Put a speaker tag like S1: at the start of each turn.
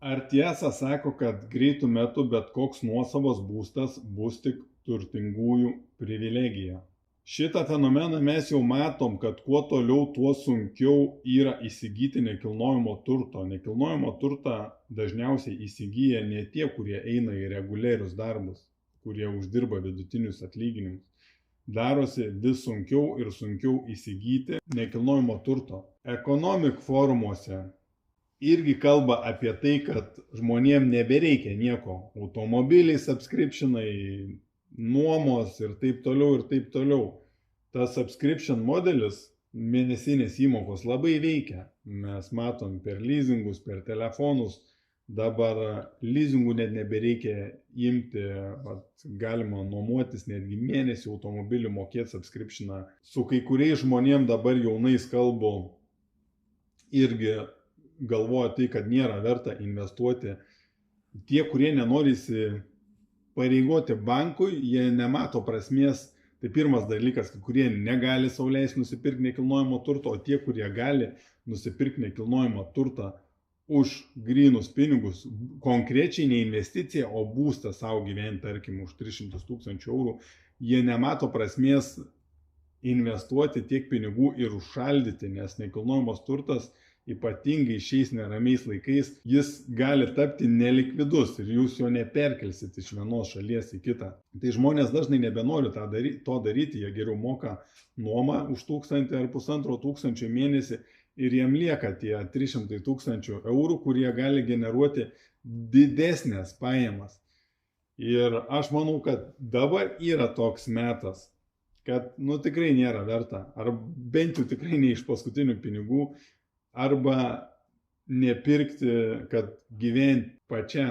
S1: Ar tiesą sako, kad greitų metų bet koks nuosavas būstas bus tik turtingųjų privilegija? Šitą fenomeną mes jau matom, kad kuo toliau, tuo sunkiau yra įsigyti nekilnojamo turto. Nekilnojamo turtą dažniausiai įsigyja ne tie, kurie eina į reguliarius darbus, kurie uždirba vidutinius atlyginimus. Darosi vis sunkiau ir sunkiau įsigyti nekilnojamo turto. Economic forumuose irgi kalba apie tai, kad žmonėm nebereikia nieko. Automobiliai, subscriptionai, nuomos ir taip toliau ir taip toliau. Tas subscription modelis, mėnesinės įmokos labai veikia. Mes matom per leasingus, per telefonus. Dabar leasingų net nebereikia imti, galima nuomotis netgi mėnesį automobilį, mokėti subscriptioną. Su kai kuriais žmonėm dabar jaunais kalbu irgi galvoja tai, kad nėra verta investuoti. Tie, kurie nenori įsipareigoti bankui, jie nemato prasmės. Tai pirmas dalykas, kai kurie negali sau leisti nusipirkti nekilnojamo turto, o tie, kurie gali nusipirkti nekilnojamo turtą už grynus pinigus, konkrečiai ne investicija, o būstą savo gyventi, tarkim, už 300 000 eurų, jie nemato prasmės investuoti tiek pinigų ir užšaldyti, nes nekilnojamas turtas ypatingai šiais neramiais laikais, jis gali tapti nelikvidus ir jūs jo neperkelsit iš vienos šalies į kitą. Tai žmonės dažnai nebenori to daryti, jie geriau moka nuomą už 1000 ar 1500 mėnesį ir jiem lieka tie 300 000 eurų, kurie gali generuoti didesnės pajamas. Ir aš manau, kad dabar yra toks metas, kad tikrai nėra verta, ar bent jau tikrai ne iš paskutinių pinigų, arba nepirkti, kad gyventi pačiam.